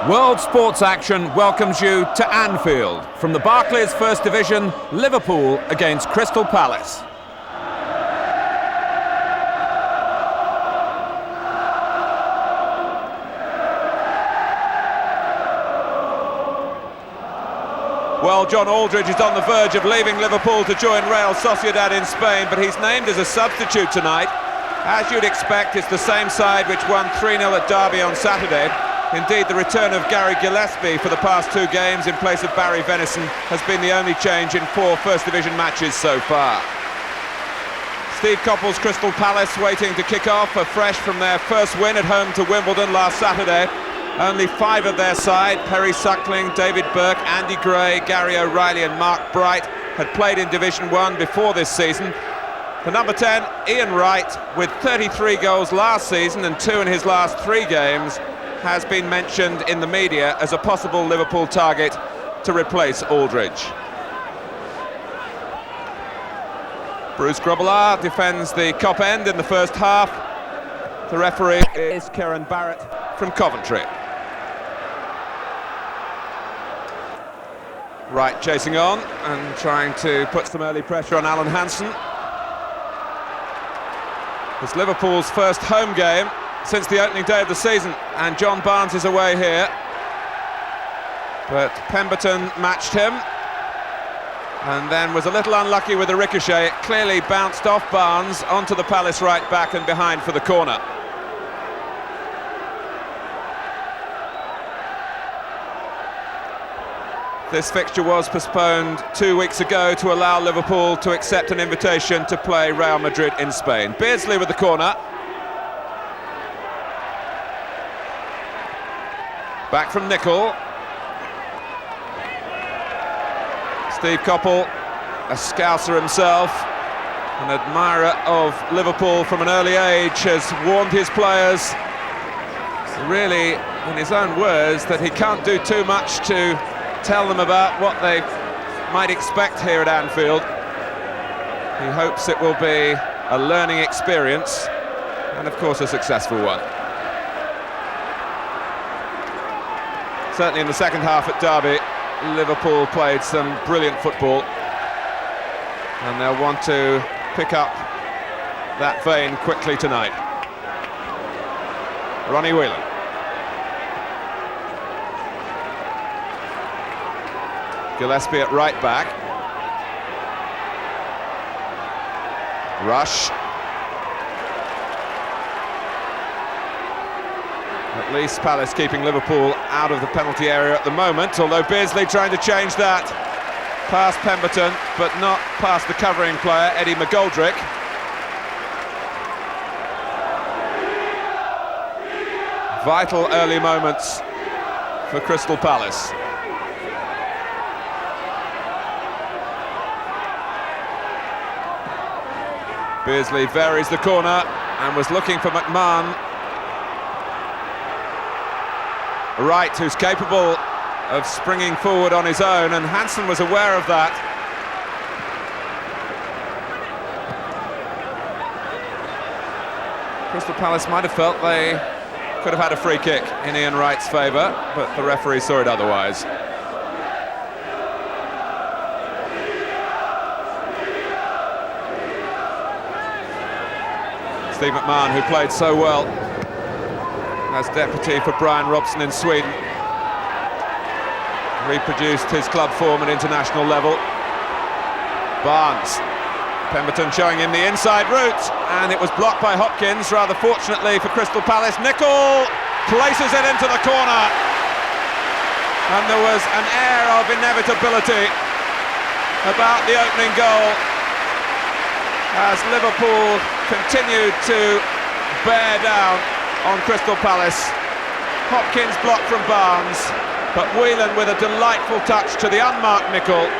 World Sports Action welcomes you to Anfield from the Barclays First Division, Liverpool against Crystal Palace. Well, John Aldridge is on the verge of leaving Liverpool to join Real Sociedad in Spain, but he's named as a substitute tonight. As you'd expect, it's the same side which won 3-0 at Derby on Saturday. Indeed, the return of Gary Gillespie for the past two games in place of Barry Venison has been the only change in 4 First Division matches so far. Steve Coppell's Crystal Palace waiting to kick off, fresh from their first win at home to Wimbledon last Saturday. Only 5 of their side, Perry Suckling, David Burke, Andy Gray, Gary O'Reilly and Mark Bright, had played in Division 1 before this season. For number 10, Ian Wright, with 33 goals last season and 2 in his last 3 games, has been mentioned in the media as a possible Liverpool target to replace Aldridge. Bruce Grobbelaar defends the Kop end in the first half. The referee is Kieran Barrett from Coventry. Wright chasing on and trying to put some early pressure on Alan Hansen. It's Liverpool's first home game since the opening day of the season, and John Barnes is away here. But Pemberton matched him and then was a little unlucky with the ricochet. It clearly bounced off Barnes onto the Palace right back and behind for the corner. This fixture was postponed 2 weeks ago to allow Liverpool to accept an invitation to play Real Madrid in Spain. Beardsley with the corner. Back from Nicol. Steve Coppell, a Scouser himself, an admirer of Liverpool from an early age, has warned his players, really in his own words, that he can't do too much to tell them about what they might expect here at Anfield. He hopes it will be a learning experience and of course a successful one. Certainly in the second half at Derby, Liverpool played some brilliant football and they'll want to pick up that vein quickly tonight. Ronnie Whelan. Gillespie at right back. Rush. At least Palace keeping Liverpool out of the penalty area at the moment, although Beardsley trying to change that past Pemberton, but not past the covering player, Eddie McGoldrick. Vital early moments for Crystal Palace. Beardsley varies the corner and was looking for McMahon. Wright, who's capable of springing forward on his own, and Hansen was aware of that. Crystal Palace might have felt they could have had a free kick in Ian Wright's favour, but the referee saw it otherwise. Steve McMahon, who played so well as deputy for Brian Robson in Sweden, reproduced his club form at international level. Barnes, Pemberton showing him the inside route, and it was blocked by Hopkins, rather fortunately for Crystal Palace. Nicol places it into the corner, and there was an air of inevitability about the opening goal as Liverpool continued to bear down on Crystal Palace. Hopkins blocked from Barnes, but Whelan with a delightful touch to the unmarked Nicol.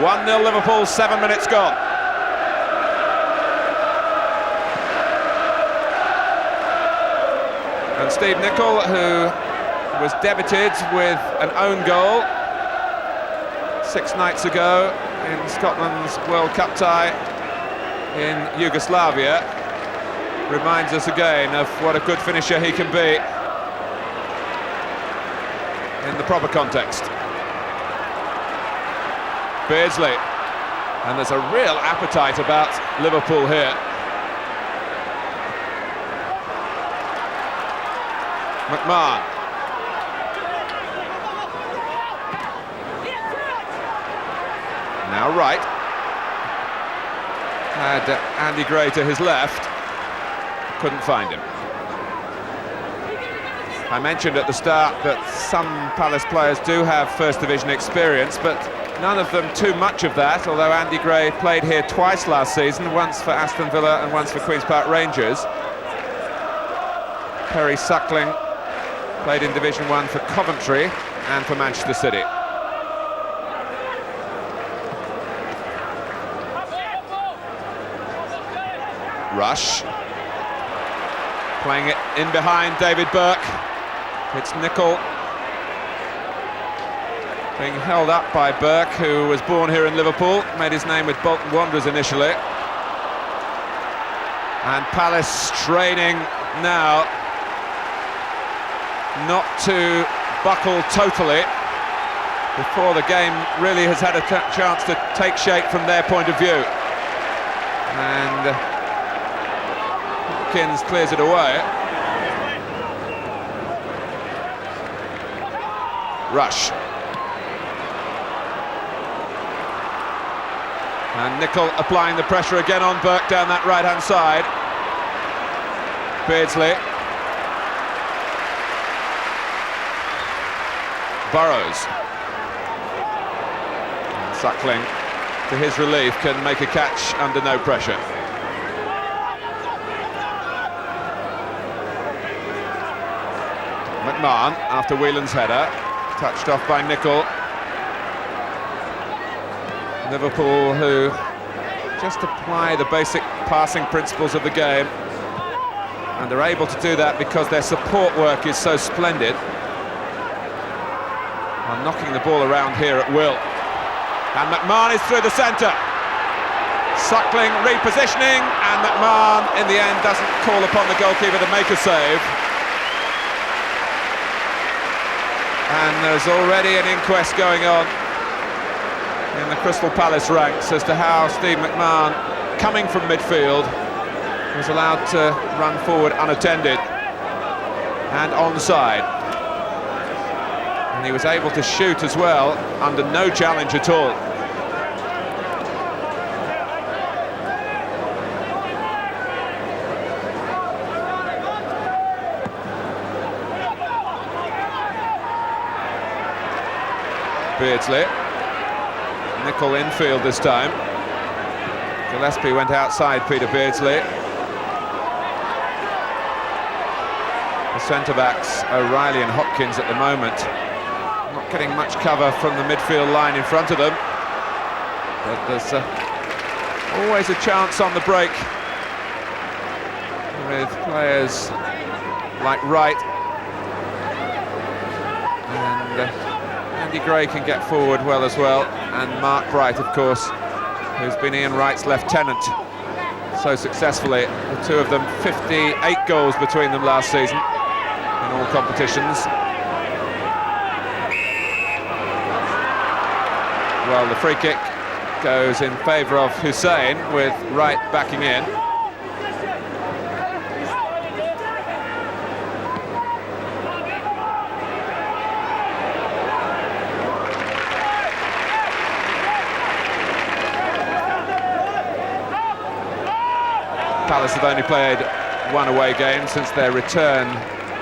1-0 Liverpool, 7 minutes gone. And Steve Nicol, who was debited with an own goal 6 nights ago in Scotland's World Cup tie in Yugoslavia, reminds us again of what a good finisher he can be. in the proper context. Beardsley, and there's a real appetite about Liverpool here. McMahon. Now right. Had Andy Gray to his left. Couldn't find him. I mentioned at the start that some Palace players do have First Division experience, but none of them too much of that, although Andy Gray played here twice last season, once for Aston Villa and once for Queen's Park Rangers. Perry Suckling played in Division 1 for Coventry and for Manchester City. Rush. Playing it in behind David Burke. It's Nicol. Being held up by Burke, who was born here in Liverpool, made his name with Bolton Wanderers initially. And Palace straining now not to buckle totally before the game really has had a chance to take shape from their point of view. And Hopkins clears it away. Rush. And Nicol applying the pressure again on Burke down that right-hand side. Beardsley. Burrows. And Suckling, to his relief, can make a catch under no pressure. McMahon, after Whelan's header, touched off by Nicol. Liverpool, who just apply the basic passing principles of the game, and they're able to do that because their support work is so splendid. Are knocking the ball around here at will. And McMahon is through the centre. Suckling repositioning, and McMahon in the end doesn't call upon the goalkeeper to make a save. And there's already an inquest going on in the Crystal Palace ranks as to how Steve McMahon, coming from midfield, was allowed to run forward unattended and onside. And he was able to shoot as well, under no challenge at all. Beardsley. Nicol infield this time. Gillespie went outside Peter Beardsley. The centre-backs, O'Reilly and Hopkins at the moment, not getting much cover from the midfield line in front of them. But there's always a chance on the break with players like Wright. And Andy Gray can get forward well as well, and Mark Bright, of course, who's been Ian Wright's lieutenant so successfully. The two of them, 58 goals between them last season in all competitions. Well, the free kick goes in favour of Hussein, with Wright backing in. Palace have only played one away game since their return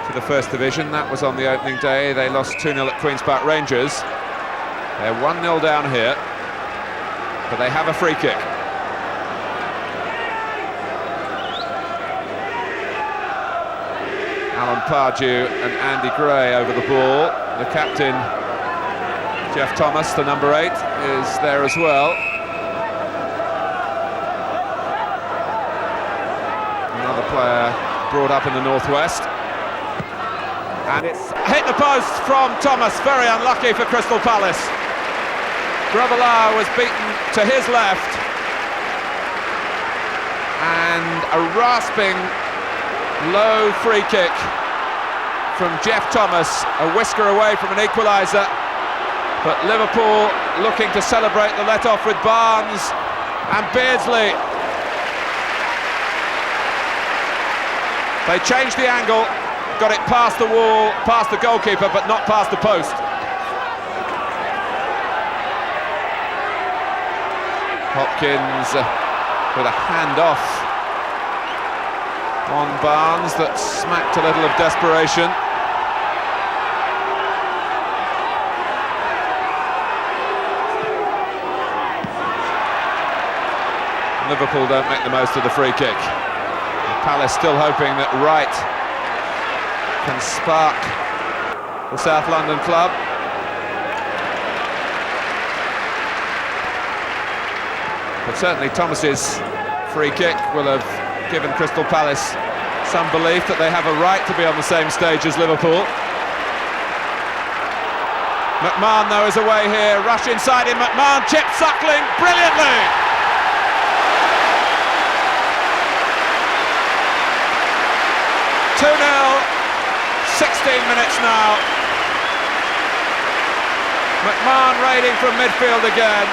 to the First Division. That was on the opening day. They lost 2-0 at Queen's Park Rangers. They're 1-0 down here, but they have a free kick. Alan Pardew and Andy Gray over the ball. The captain, Jeff Thomas, the number 8, is there as well. Another player brought up in the northwest. And it's hit the post from Thomas, very unlucky for Crystal Palace. Grobbelaar was beaten to his left. And a rasping, low free kick from Jeff Thomas, a whisker away from an equaliser. But Liverpool looking to celebrate the let-off with Barnes and Beardsley. They changed the angle, got it past the wall, past the goalkeeper, but not past the post. Hopkins with a hand-off on Barnes that smacked a little of desperation. Liverpool don't make the most of the free kick. Palace still hoping that Wright can spark the South London club. But certainly Thomas's free kick will have given Crystal Palace some belief that they have a right to be on the same stage as Liverpool. McMahon though is away here, rush inside him, McMahon chips Suckling brilliantly! 2-0, 16 minutes now. McMahon raiding from midfield again,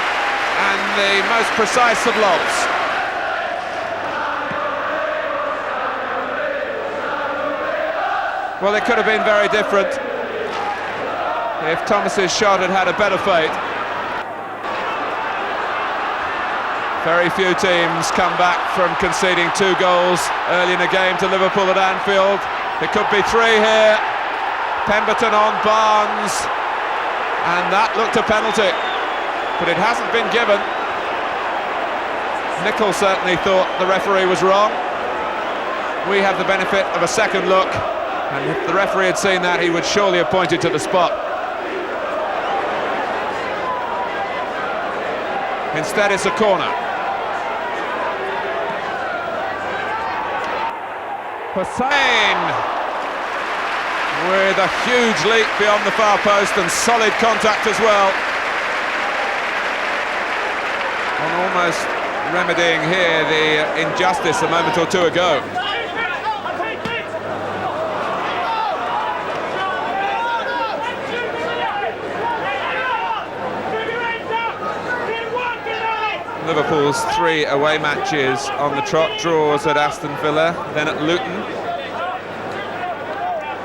and the most precise of lobs. Well, it could have been very different if Thomas's shot had had a better fate. Very few teams come back from conceding 2 goals early in a game to Liverpool at Anfield. It could be 3 here. Pemberton on Barnes, and that looked a penalty, but it hasn't been given. Nicol certainly thought the referee was wrong. We have the benefit of a second look, and if the referee had seen that, he would surely have pointed to the spot. Instead, it's a corner. Hussain with a huge leap beyond the far post and solid contact as well. And almost remedying here the injustice a moment or two ago. Liverpool's 3 away matches on the trot, draws at Aston Villa, then at Luton,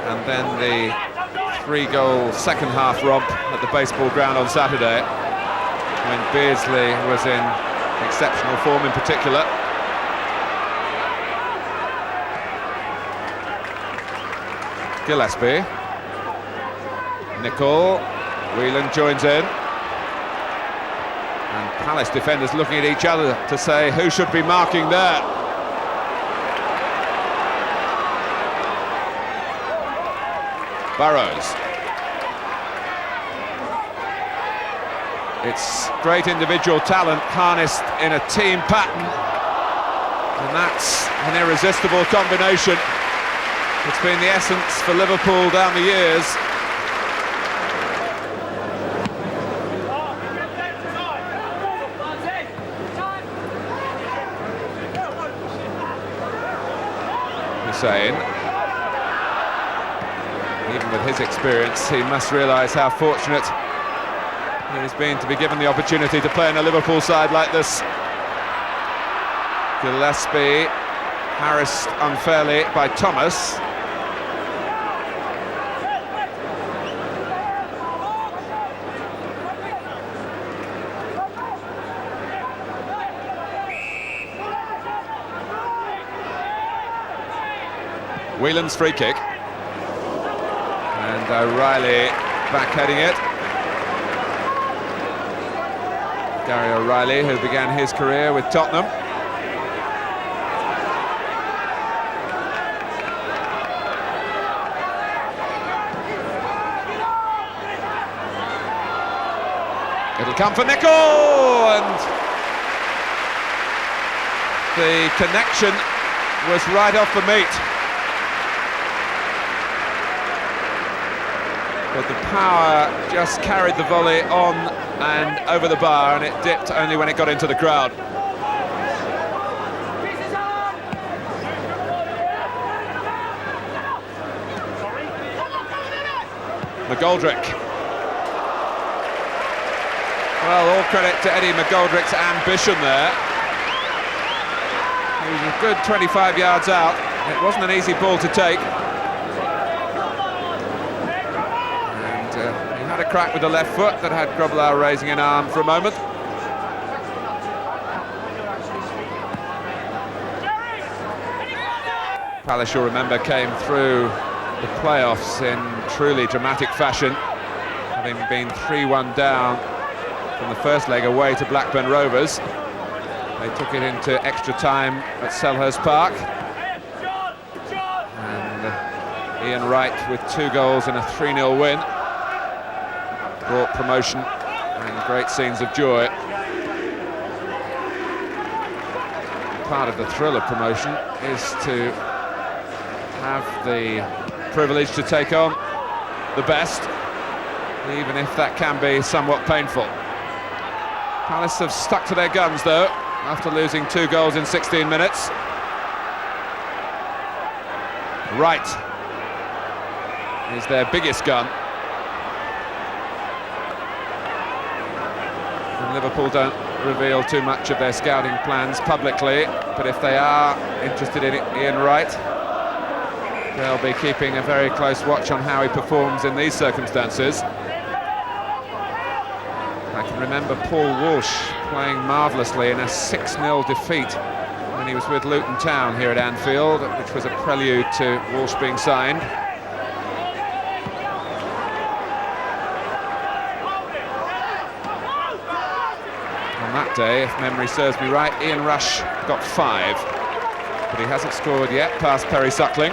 and then the 3-goal second-half romp at the baseball ground on Saturday, when Beardsley was in exceptional form in particular. Gillespie, Nicol, Whelan joins in. And Palace defenders looking at each other to say who should be marking there. Burrows. It's great individual talent harnessed in a team pattern, and that's an irresistible combination. It's been the essence for Liverpool down the years. Hussain, even with his experience, he must realise how fortunate he has been to be given the opportunity to play in a Liverpool side like this. Gillespie harassed unfairly by Thomas. Whelan's free kick, and O'Reilly backheading it. Gary O'Reilly, who began his career with Tottenham. It'll come for Nicol, and the connection was right off the meat. But the power just carried the volley on and over the bar, and it dipped only when it got into the crowd. McGoldrick. Well, all credit to Eddie McGoldrick's ambition there. He was a good 25 yards out. It wasn't an easy ball to take. And he had a crack with the left foot that had Grobbelaar raising an arm for a moment. Palace, you'll remember, came through the playoffs in truly dramatic fashion, having been 3-1 down from the first leg away to Blackburn Rovers. They took it into extra time at Selhurst Park. And Ian Wright, with 2 goals and a 3-0 win, brought promotion and great scenes of joy. Part of the thrill of promotion is to have the privilege to take on the best, even if that can be somewhat painful. Palace have stuck to their guns, though, after losing 2 goals in 16 minutes. Wright is their biggest gun. And Liverpool don't reveal too much of their scouting plans publicly, but if they are interested in Ian Wright, they'll be keeping a very close watch on how he performs in these circumstances. I can remember Paul Walsh playing marvellously in a 6-0 defeat when he was with Luton Town here at Anfield, which was a prelude to Walsh being signed. On that day, if memory serves me right, Ian Rush got 5, but he hasn't scored yet past Perry Suckling.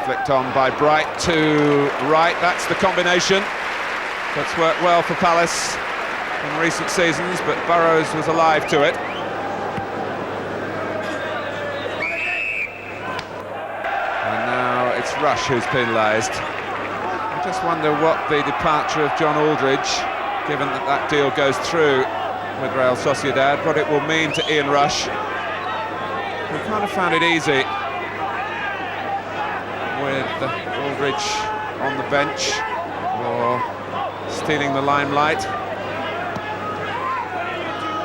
Flicked on by Bright to Wright. That's the combination that's worked well for Palace in recent seasons, but Burrows was alive to it. And now it's Rush who's penalised. I just wonder what the departure of John Aldridge, given that that deal goes through with Real Sociedad, what it will mean to Ian Rush. We kind of found it easy with Aldridge on the bench or stealing the limelight.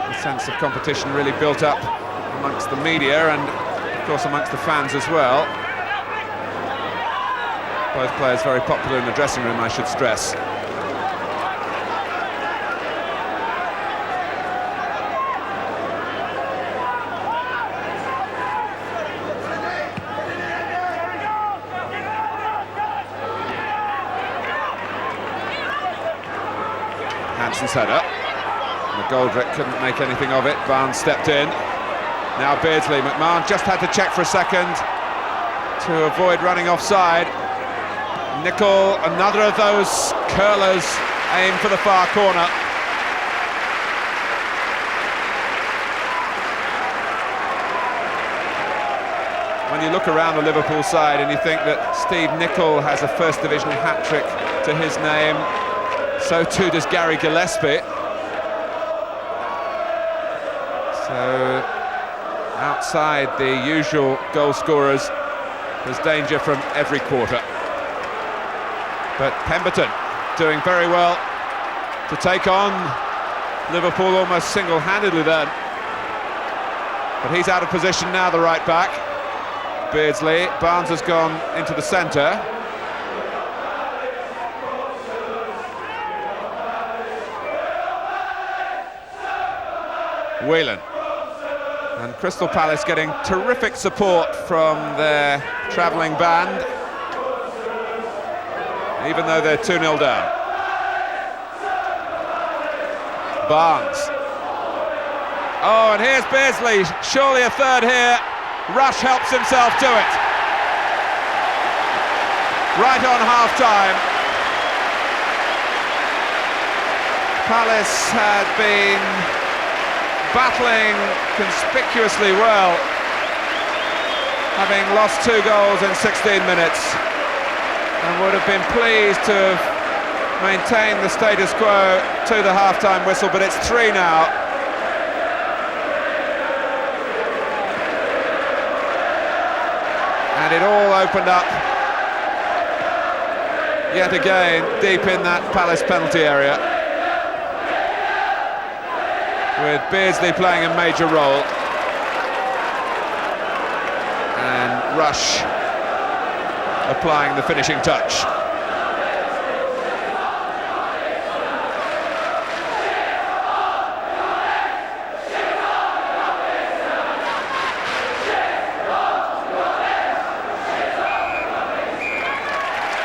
The sense of competition really built up amongst the media and of course amongst the fans as well. Both players very popular in the dressing room, I should stress. Hanson's header. McGoldrick couldn't make anything of it. Barnes stepped in. Now Beardsley. McMahon just had to check for a second to avoid running offside. Nicol, another of those curlers, aimed for the far corner. When you look around the Liverpool side and you think that Steve Nicol has a First Division hat-trick to his name, so too does Gary Gillespie. So outside the usual goal scorers, there's danger from every quarter. But Pemberton doing very well to take on Liverpool almost single-handedly then. But he's out of position now, the right back. Beardsley. Barnes has gone into the centre. Whelan. And Crystal Palace getting terrific support from their travelling band, even though they're 2-0 down. Barnes. Oh, and here's Beardsley, surely a third here. Rush helps himself to it. Right on half-time. Palace had been battling conspicuously well, having lost 2 goals in 16 minutes, and would have been pleased to have maintain the status quo to the half-time whistle, but it's 3 now. And it all opened up yet again deep in that Palace penalty area, with Beardsley playing a major role and Rush applying the finishing touch.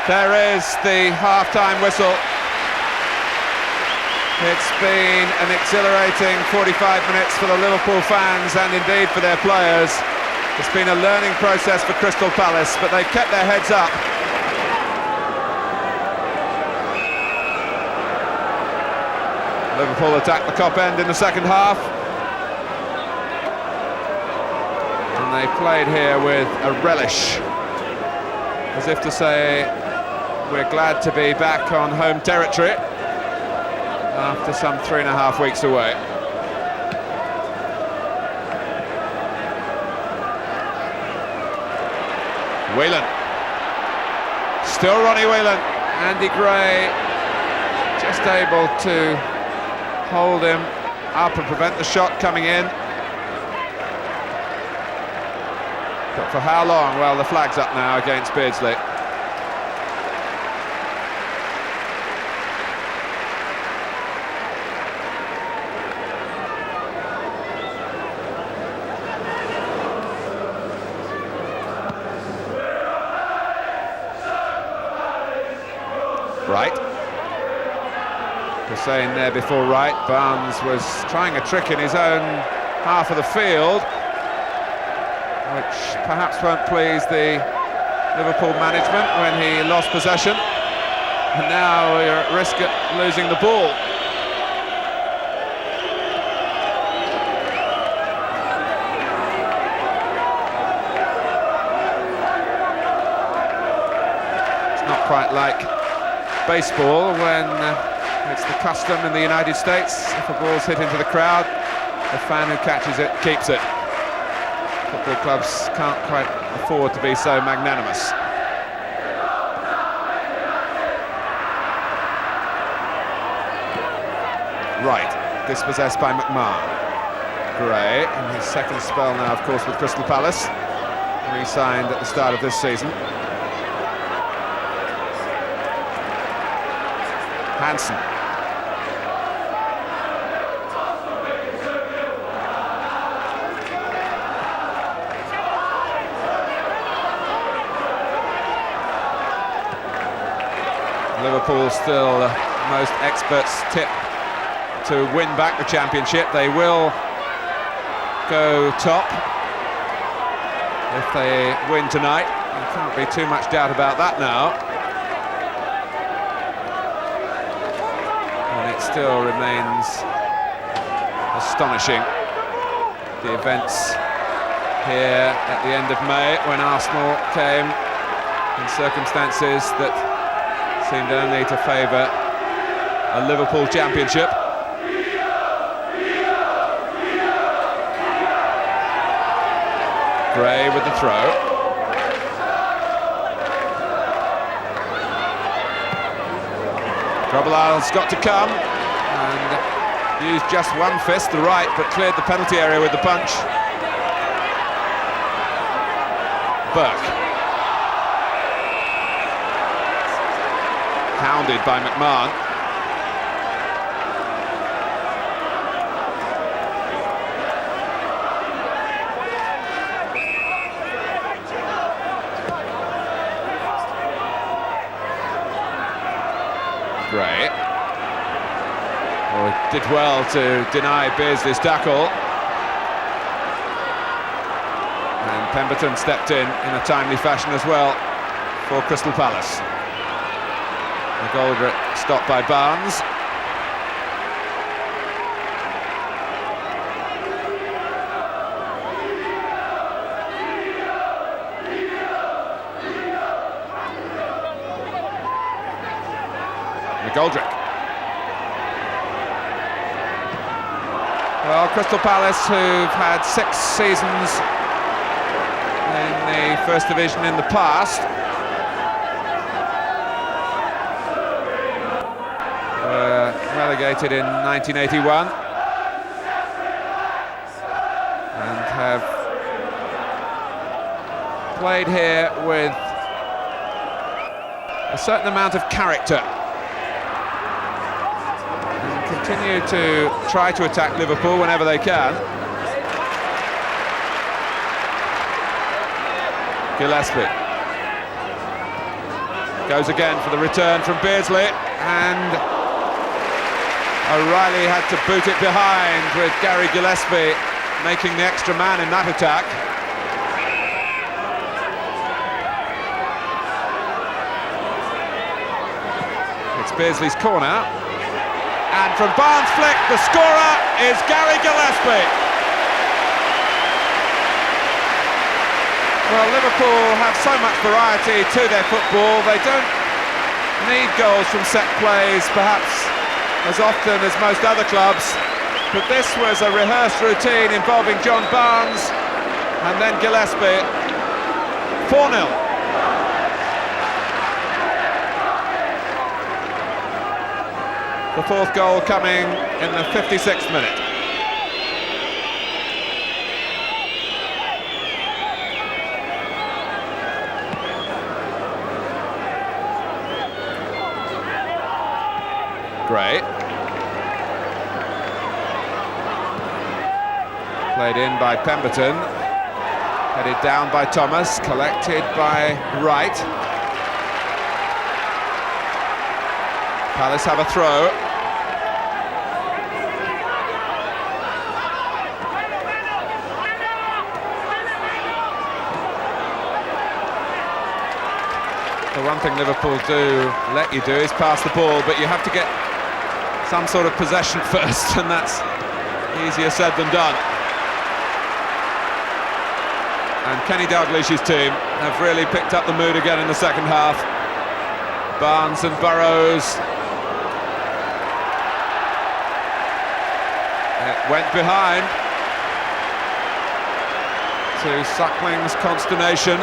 There is the half-time whistle. It's been an exhilarating 45 minutes for the Liverpool fans and indeed for their players. It's been a learning process for Crystal Palace, but they kept their heads up. Liverpool attacked the Cop End in the second half. And they played here with a relish, as if to say, we're glad to be back on home territory after some 3.5 weeks away. Whelan. Still Ronnie Whelan. Andy Gray just able to hold him up and prevent the shot coming in. But for how long? Well, the flag's up now against Beardsley. Wright. Hussein there before Wright. Barnes was trying a trick in his own half of the field, which perhaps won't please the Liverpool management when he lost possession. And now you're at risk of losing the ball. It's not quite like baseball when it's the custom in the United States, if a ball's hit into the crowd, the fan who catches it keeps it. Football clubs can't quite afford to be so magnanimous. Right, dispossessed by McMahon. Gray, in his second spell now, of course, with Crystal Palace, re-signed at the start of this season. Hansen. Liverpool still most experts tip to win back the championship. They will go top if they win tonight. There can't be too much doubt about that now. And it still remains astonishing, the events here at the end of May, when Arsenal came in circumstances that seemed only to favour a Liverpool championship. Gray with the throw. Carvalhal's got to come and used just one fist, the right, but cleared the penalty area with the punch. Burke. Hounded by McMahon. Gray. Oh, did well to deny Beardsley's tackle. And Pemberton stepped in a timely fashion as well for Crystal Palace. McGoldrick stopped by Barnes. Goldrick. Well, Crystal Palace, who've had 6 seasons in the First Division in the past, were relegated in 1981 and have played here with a certain amount of character and continue to try to attack Liverpool whenever they can. Gillespie goes again for the return from Beardsley, and O'Reilly had to boot it behind, with Gary Gillespie making the extra man in that attack. It's Beardsley's corner, and from Barnes' flick, the scorer is Gary Gillespie. Well, Liverpool have so much variety to their football. They don't need goals from set plays, perhaps as often as most other clubs, but this was a rehearsed routine involving John Barnes and then Gillespie. 4-0. The fourth goal coming in the 56th minute. Gray. Played in by Pemberton. Headed down by Thomas. Collected by Wright. Palace have a throw. The one thing Liverpool do let you do is pass the ball, but you have to get some sort of possession first, and that's easier said than done. And Kenny Dalglish's team have really picked up the mood again in the second half. Barnes and Burrows. It went behind, to Suckling's consternation.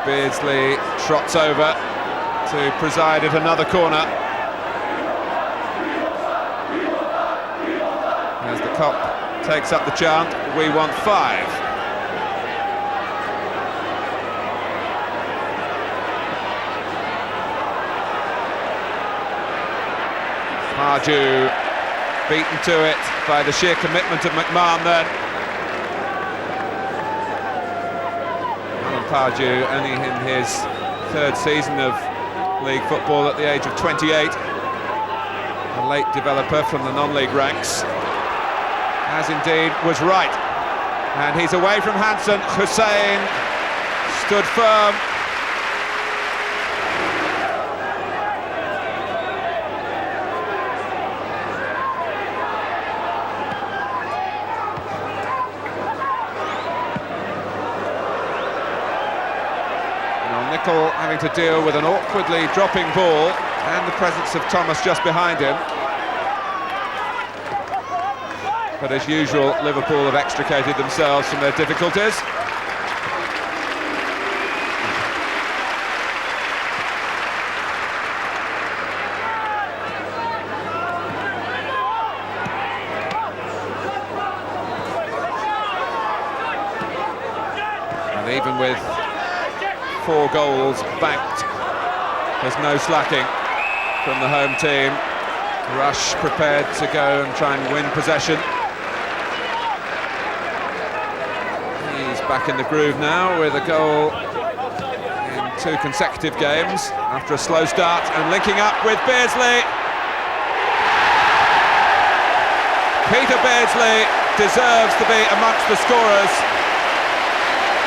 Beardsley trots over to preside at another corner. As the Kop takes up the chant, we want 5. Pardew beaten to it by the sheer commitment of McMahon then. Pardew only in his 3rd season of league football at the age of 28, a late developer from the non-league ranks, as indeed was Wright, and he's away from Hansen. Hussein stood firm. Nicol having to deal with an awkwardly dropping ball and the presence of Thomas just behind him. But as usual, Liverpool have extricated themselves from their difficulties. And even with 4 goals banked, there's no slacking from the home team. Rush prepared to go and try and win possession. He's back in the groove now with a goal in 2 consecutive games after a slow start, and linking up with Beardsley. Peter Beardsley deserves to be amongst the scorers.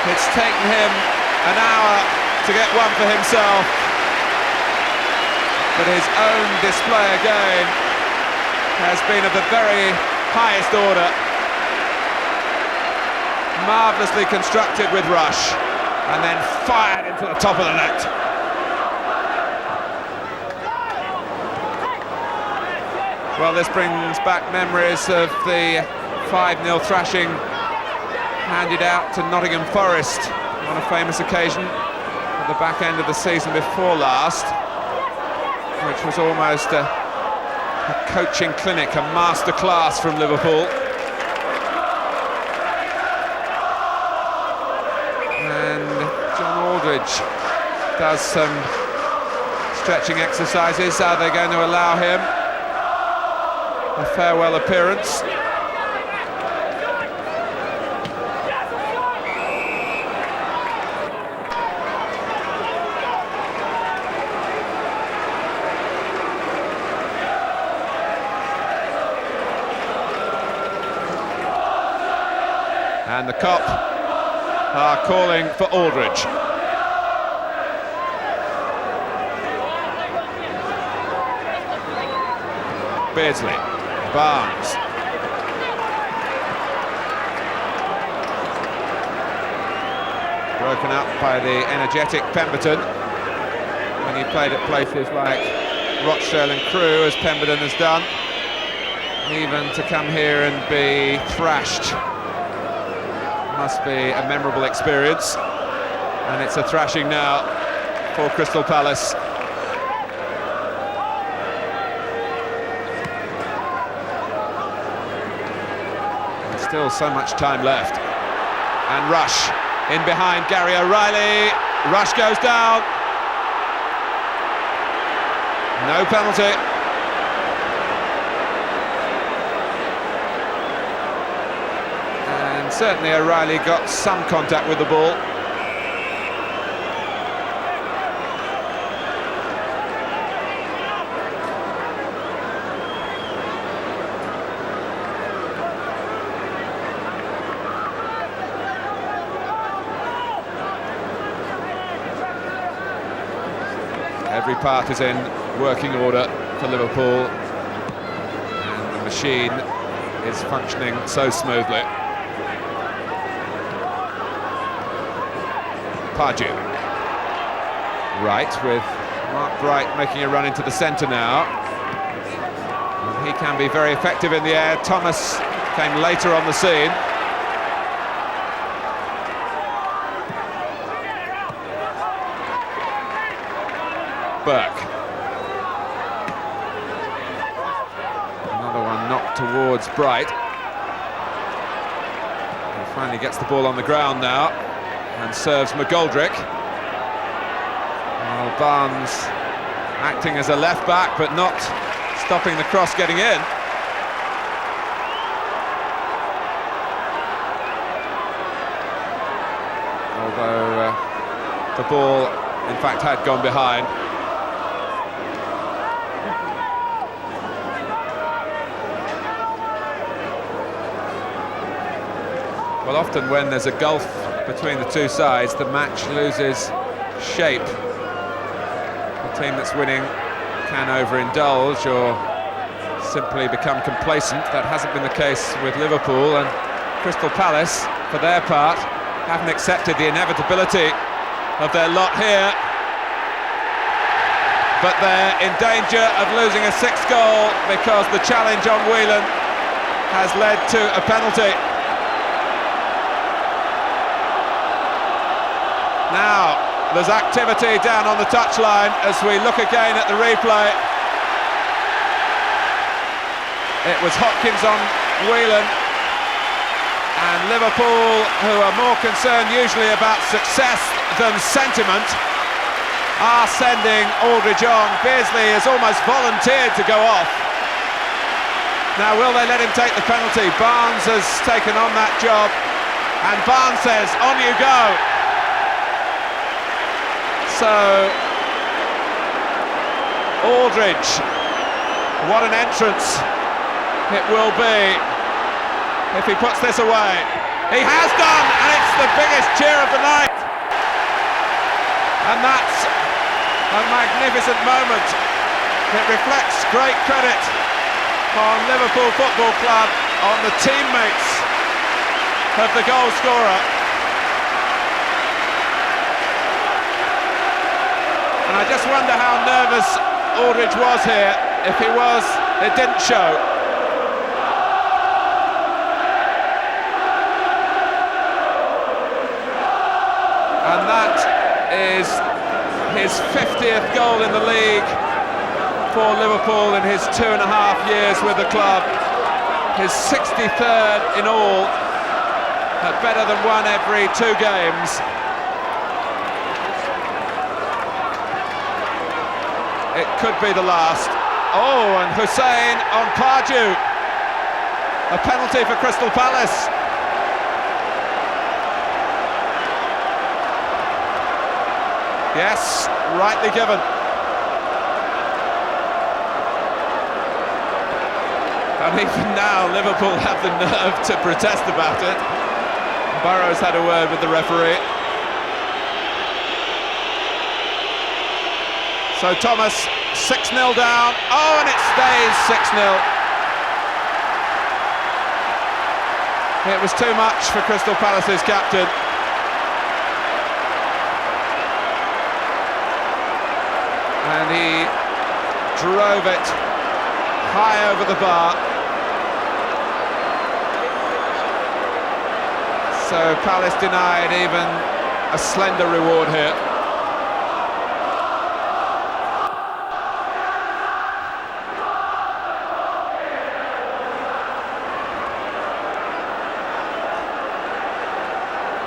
It's taken him an hour to get one for himself, but his own display again has been of the very highest order. marvellously constructed with Rush, and then fired into the top of the net. Well, this brings back memories of the 5-0 thrashing handed out to Nottingham Forest on a famous occasion at the back end of the season before last, which was almost a coaching clinic, a masterclass from Liverpool. And John Aldridge does some stretching exercises. Are they going to allow him a farewell appearance? And the Kop are calling for Aldridge. Beardsley, Barnes. Broken up by the energetic Pemberton when he played at places like Rochdale and Crewe, as Pemberton has done. Even to come here and be thrashed must be a memorable experience, and it's a thrashing now for Crystal Palace. And still so much time left, and Rush in behind Gary O'Reilly. Rush goes down. No penalty. Certainly O'Reilly got some contact with the ball. Every part is in working order for Liverpool, and the machine is functioning so smoothly. Pardew. Wright, with Mark Bright making a run into the centre now. And he can be very effective in the air. Thomas came later on the scene. Burke. Another one knocked towards Bright. He finally gets the ball on the ground now and serves McGoldrick. Well, Barnes acting as a left-back, but not stopping the cross getting in. Although the ball, in fact, had gone behind. Well, often when there's a gulf between the two sides, the match loses shape. The team that's winning can overindulge or simply become complacent. That hasn't been the case with Liverpool, and Crystal Palace, for their part, haven't accepted the inevitability of their lot here. But they're in danger of losing a sixth goal because the challenge on Whelan has led to a penalty. Now, there's activity down on the touchline as we look again at the replay. It was Hopkins on Whelan, and Liverpool, who are more concerned usually about success than sentiment, are sending Aldridge on. Beardsley has almost volunteered to go off. Now, will they let him take the penalty? Barnes has taken on that job, and Barnes says, on you go. So, Aldridge, what an entrance it will be if he puts this away. He has done, and it's the biggest cheer of the night. And that's a magnificent moment. It reflects great credit on Liverpool Football Club, on the teammates of the goal scorer. And I just wonder how nervous Aldridge was here. If he was, it didn't show. And that is his 50th goal in the league for Liverpool in his 2.5 years with the club. His 63rd in all, at better than one every 2 games. It could be the last. Oh, and Hussein on Pardew. A penalty for Crystal Palace. Yes, rightly given. And even now, Liverpool have the nerve to protest about it. Burrows had a word with the referee. So Thomas, 6-0 down. Oh, and it stays 6-0. It was too much for Crystal Palace's captain. And he drove it high over the bar. So Palace denied even a slender reward here.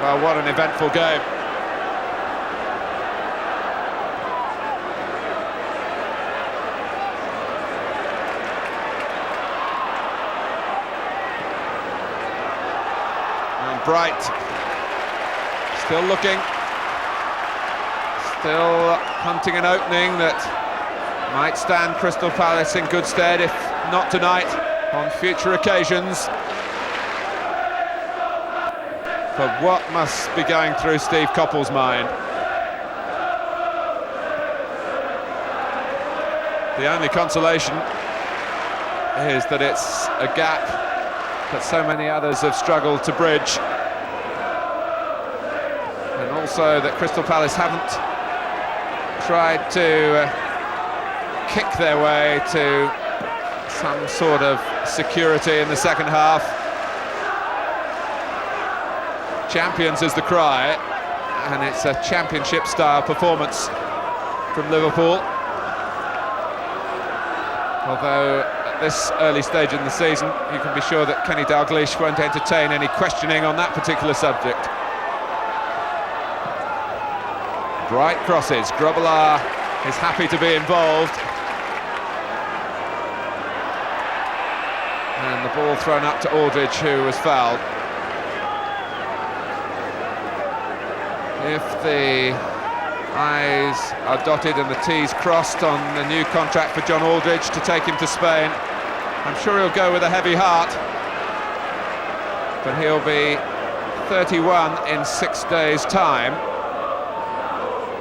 Well, what an eventful game. Bright, still looking, still hunting an opening that might stand Crystal Palace in good stead, if not tonight, on future occasions. But what must be going through Steve Coppell's mind? The only consolation is that it's a gap that so many others have struggled to bridge. And also that Crystal Palace haven't tried to kick their way to some sort of security in the second half. Champions is the cry, and it's a championship-style performance from Liverpool. Although at this early stage in the season, you can be sure that Kenny Dalglish won't entertain any questioning on that particular subject. Bright crosses, Grobbelaar is happy to be involved. And the ball thrown up to Aldridge, who was fouled. If the I's are dotted and the T's crossed on the new contract for John Aldridge to take him to Spain, I'm sure he'll go with a heavy heart. But he'll be 31 in 6 days' time.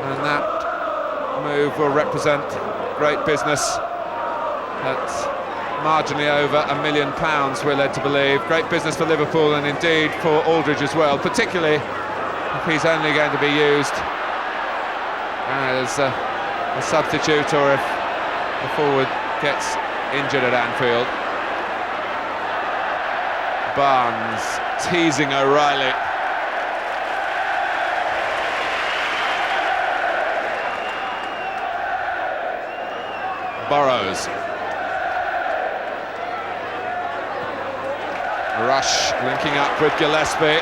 And that move will represent great business at marginally over £1 million, we're led to believe. Great business for Liverpool and indeed for Aldridge as well, particularly if he's only going to be used as a substitute or if the forward gets injured at Anfield. Barnes teasing O'Reilly. Burrows. Rush linking up with Gillespie.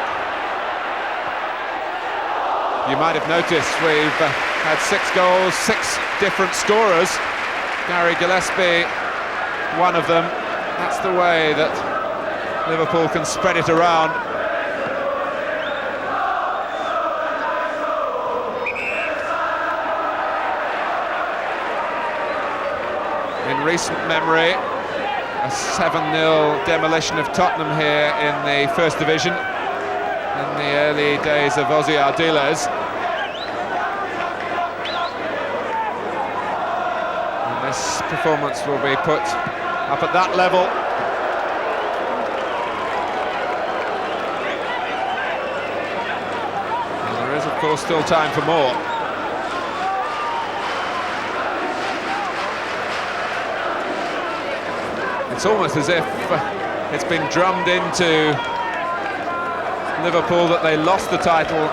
You might have noticed we've had 6 goals, 6 different scorers. Gary Gillespie, one of them. That's the way that Liverpool can spread it around. In recent memory, a 7-0 demolition of Tottenham here in the First Division in the early days of Ozzy Ardiles. And this performance will be put up at that level. course, still time for more. It's almost as if it's been drummed into Liverpool that they lost the title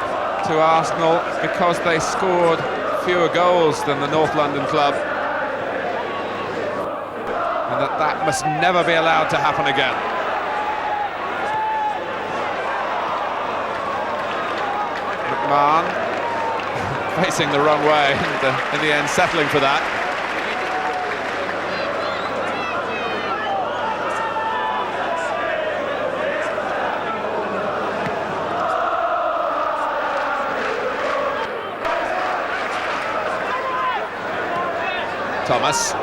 to Arsenal because they scored fewer goals than the North London club, and that must never be allowed to happen again. McMahon facing the wrong way and in the end settling for that. Thomas.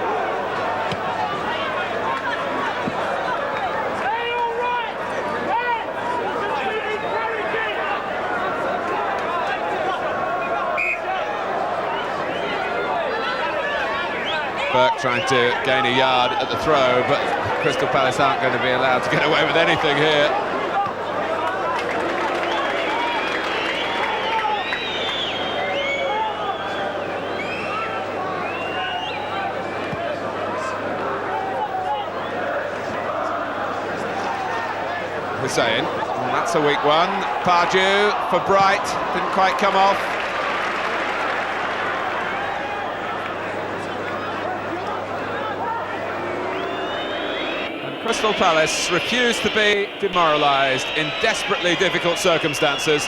Burke trying to gain a yard at the throw, but Crystal Palace aren't going to be allowed to get away with anything here. Hussein, that's a weak one. Pardew for Bright, didn't quite come off. And Crystal Palace refused to be demoralised in desperately difficult circumstances.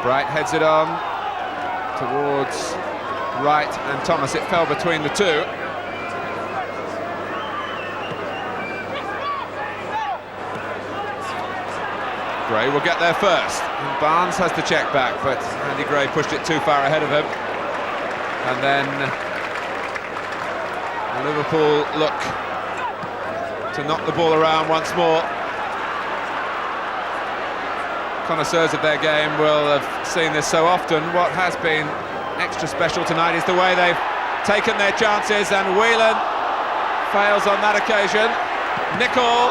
Bright heads it on towards Wright and Thomas. It fell between the two. Gray will get there first. And Barnes has to check back, but Andy Gray pushed it too far ahead of him. And then Liverpool look to knock the ball around once more. Connoisseurs of their game will have seen this so often. What has been extra special tonight is the way they've taken their chances, and Whelan fails on that occasion. Nicol.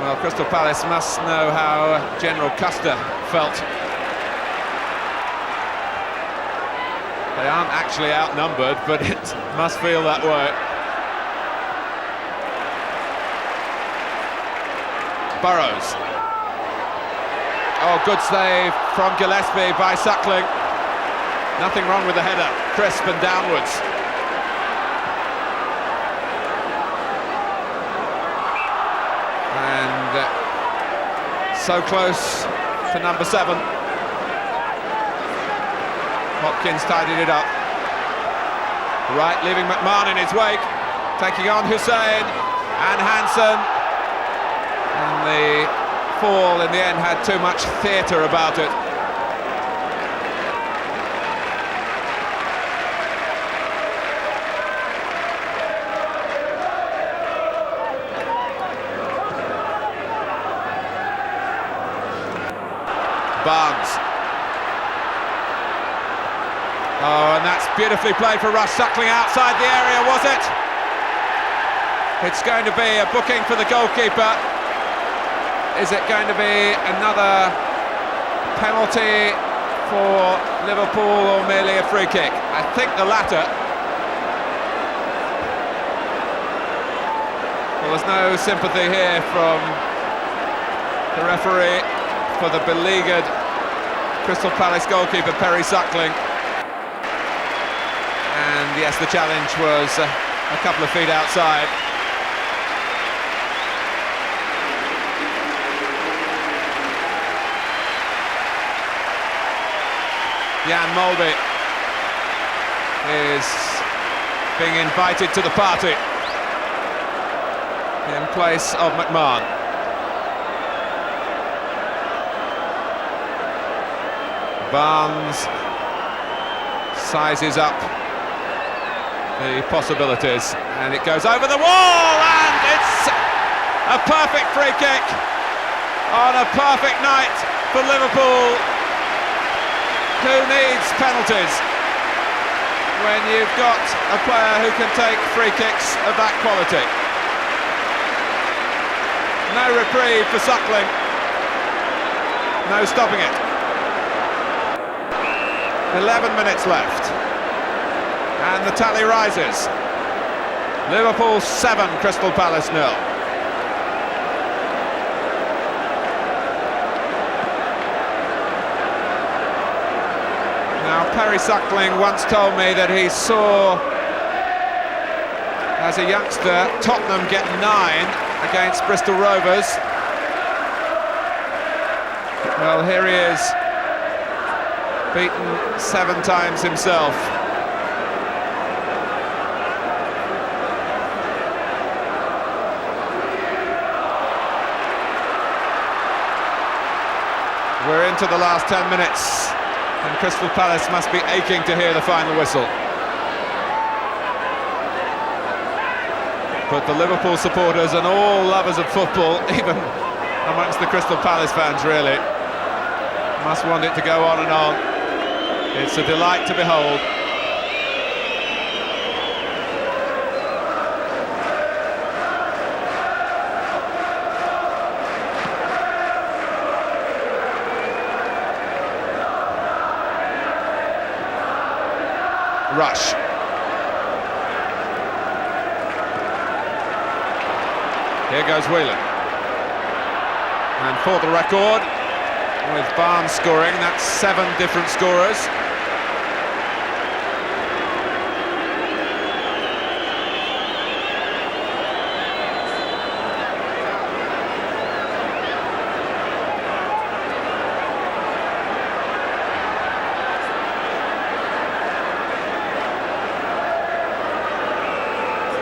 Well, Crystal Palace must know how General Custer felt. They aren't actually outnumbered, but it must feel that way. Burrows. Oh, good save from Gillespie by Suckling. Nothing wrong with the header, crisp and downwards. And so close to number 7. Hopkins tidied it up. Right, leaving McMahon in his wake, taking on Hussein and Hansen. And the fall in the end had too much theatre about it. Barnes. Oh, and that's beautifully played for Russ. Suckling outside the area, was it? It's going to be a booking for the goalkeeper. Is it going to be another penalty for Liverpool or merely a free kick? I think the latter. Well, there's no sympathy here from the referee for the beleaguered Crystal Palace goalkeeper Perry Suckling. And yes, the challenge was a couple of feet outside. Jan Molby is being invited to the party in place of McMahon. Barnes sizes up the possibilities, and it goes over the wall, and it's a perfect free kick. on a perfect night for Liverpool. Who needs penalties when you've got a player who can take free kicks of that quality? No reprieve for Suckling. No stopping it. 11 minutes left. And the tally rises. Liverpool 7, Crystal Palace 0. Now, Perry Suckling once told me that he saw, as a youngster, Tottenham get 9 against Bristol Rovers. Well, here he is, beaten 7 times himself. We're into the last 10 minutes, and Crystal Palace must be aching to hear the final whistle. But the Liverpool supporters and all lovers of football, even amongst the Crystal Palace fans really, must want it to go on and on. It's a delight to behold. Rush. Here goes Whelan. And for the record, with Barnes scoring, that's 7 different scorers.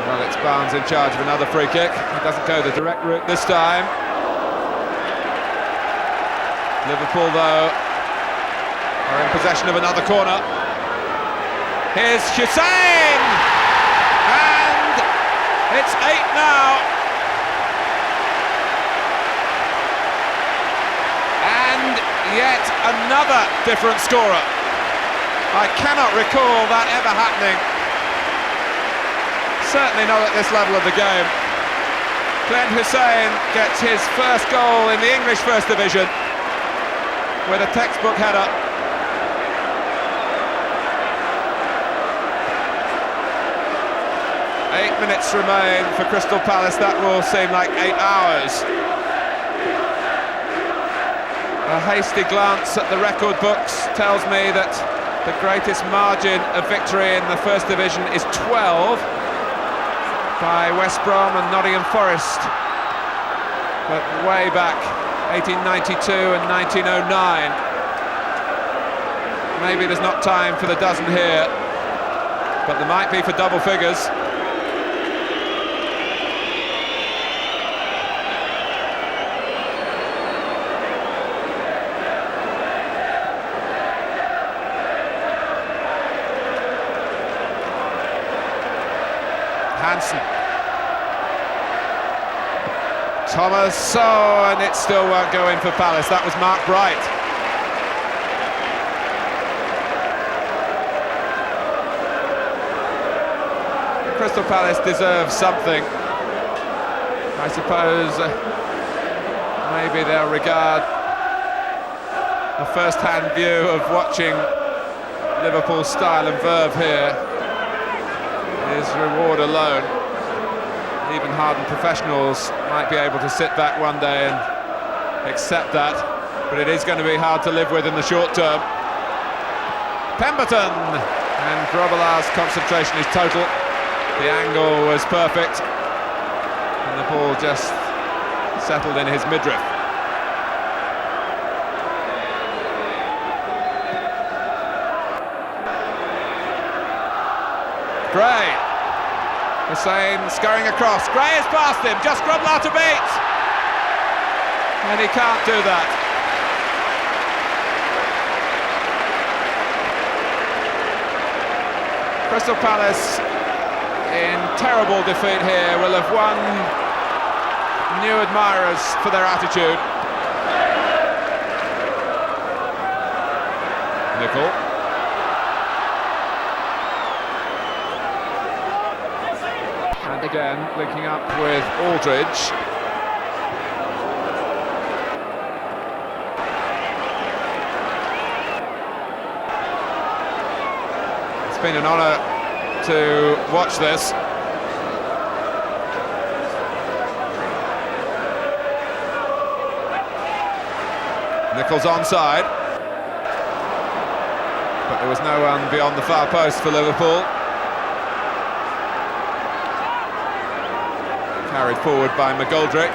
Well, it's Barnes in charge of another free kick. He doesn't go the direct route this time. Liverpool, though, are in possession of another corner. Here's Hussein! And it's 8 now. And yet another different scorer. I cannot recall that ever happening. Certainly not at this level of the game. Glenn Hussein gets his first goal in the English First Division with a textbook header. Eight minutes remain for Crystal Palace. That will seem like 8 hours. A hasty glance at the record books tells me that the greatest margin of victory in the First Division is 12 by West Brom and Nottingham Forest. But way back, 1892 and 1909. Maybe there's not time for the dozen here, but there might be for double figures. Hansen. Thomas, oh, and it still won't go in for Palace. That was Mark Bright. Crystal Palace deserves something. I suppose maybe they'll regard a first-hand view of watching Liverpool's style and verve here is reward alone. Even hardened professionals might be able to sit back one day and accept that, but it is going to be hard to live with in the short term. Pemberton, and Grobbelaar's concentration is total. The angle was perfect, and the ball just settled in his midriff. Gray. Hussein scurrying across. Gray has passed him, just Grobbelaar to beat! And he can't do that. Crystal Palace, in terrible defeat here, will have won new admirers for their attitude. Nicol. And again, linking up with Aldridge. It's been an honour to watch this. Nicol's onside, but there was no one beyond the far post for Liverpool. Carried forward by McGoldrick.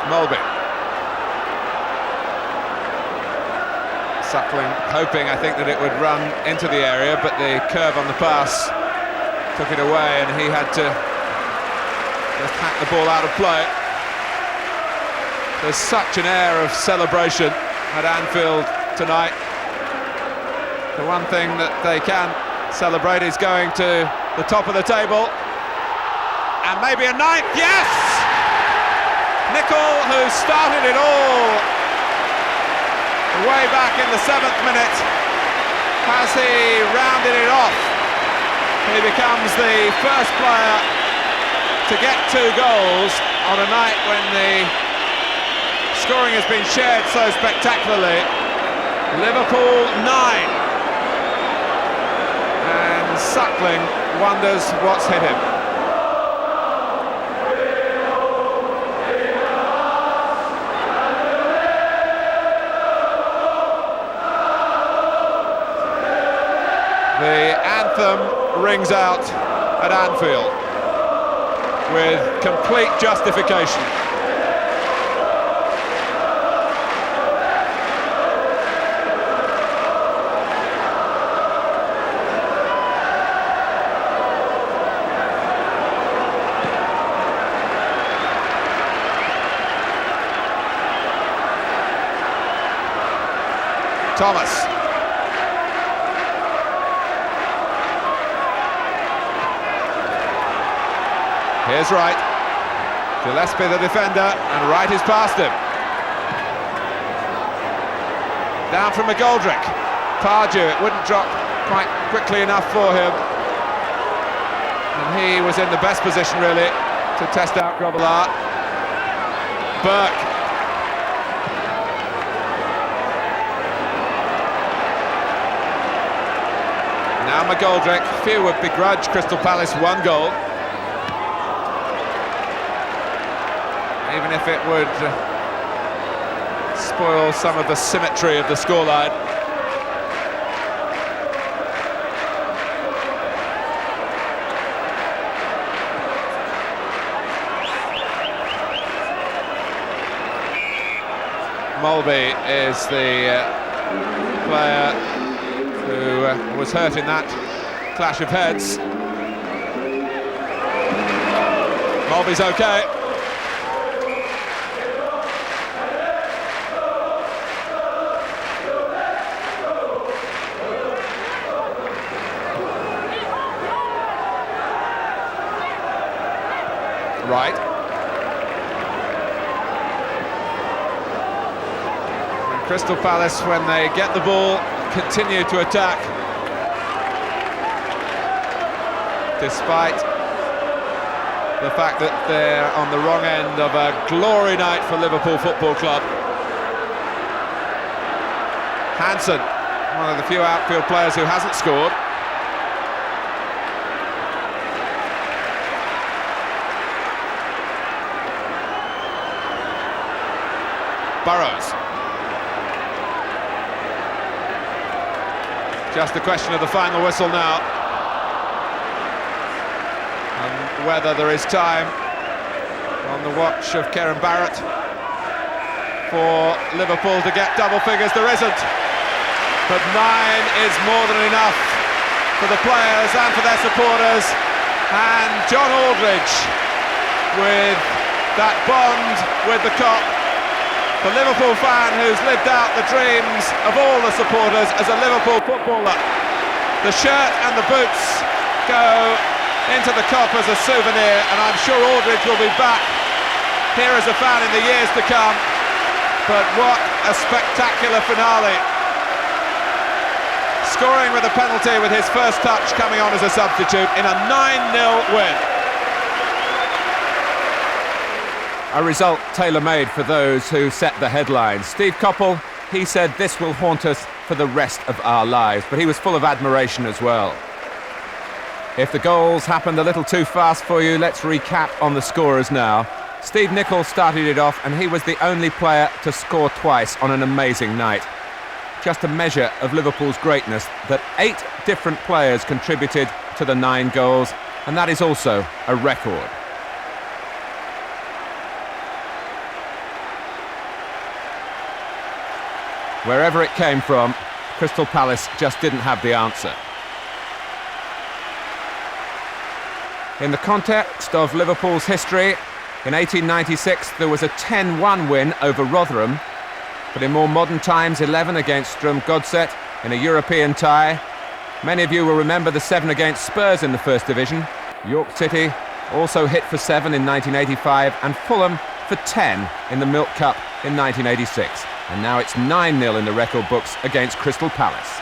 Mulby. Suckling, hoping, I think, that it would run into the area, but the curve on the pass took it away, and he had to just hack the ball out of play. There's such an air of celebration at Anfield tonight. The one thing that they can celebrate is going to the top of the table, and maybe a ninth. Yes! Nicol, who started it all way back in the 7th minute, has he rounded it off? He becomes the first player to get 2 goals on a night when the scoring has been shared so spectacularly. Liverpool 9. And Suckling wonders what's hit him. The anthem rings out at Anfield with complete justification. Thomas. Here's Wright. Gillespie the defender, and Wright is past him. Down from McGoldrick. Pardew, it wouldn't drop quite quickly enough for him. And he was in the best position, really, to test out Grobbelaar. Burke. Now McGoldrick. Few would begrudge Crystal Palace 1 goal. Even if it would spoil some of the symmetry of the scoreline. Mulby is the player who was hurt in that clash of heads. Mulby's okay. Right. And Crystal Palace, when they get the ball, continue to attack. Despite the fact that they're on the wrong end of a glory night for Liverpool Football Club. Hansen, one of the few outfield players who hasn't scored. Burrows. Just a question of the final whistle now, and whether there is time on the watch of Kieran Barrett for Liverpool to get double figures. There isn't, but 9 is more than enough for the players and for their supporters. And John Aldridge with that bond with the Kop. The Liverpool fan who's lived out the dreams of all the supporters as a Liverpool footballer. The shirt and the boots go into the Kop as a souvenir, and I'm sure Aldridge will be back here as a fan in the years to come. But what a spectacular finale. Scoring with a penalty with his first touch coming on as a substitute in a 9-0 win. A result tailor-made for those who set the headlines. Steve Coppell, he said this will haunt us for the rest of our lives, but he was full of admiration as well. If the goals happened a little too fast for you, let's recap on the scorers now. Steve Nicol started it off, and he was the only player to score twice on an amazing night. Just a measure of Liverpool's greatness that 8 different players contributed to the 9 goals, and that is also a record. Wherever it came from, Crystal Palace just didn't have the answer. In the context of Liverpool's history, in 1896 there was a 10-1 win over Rotherham, but in more modern times, 11 against Strømsgodset in a European tie. Many of you will remember the 7 against Spurs in the First Division. York City also hit for 7 in 1985, and Fulham for 10 in the Milk Cup in 1986. And now it's 9-0 in the record books against Crystal Palace.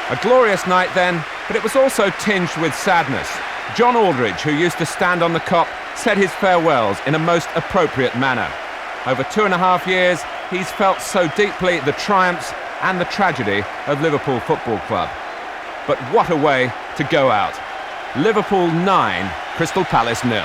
A glorious night then, but it was also tinged with sadness. John Aldridge, who used to stand on the Kop, said his farewells in a most appropriate manner. Over 2.5 years, he's felt so deeply the triumphs and the tragedy of Liverpool Football Club. But what a way to go out. Liverpool 9, Crystal Palace 0.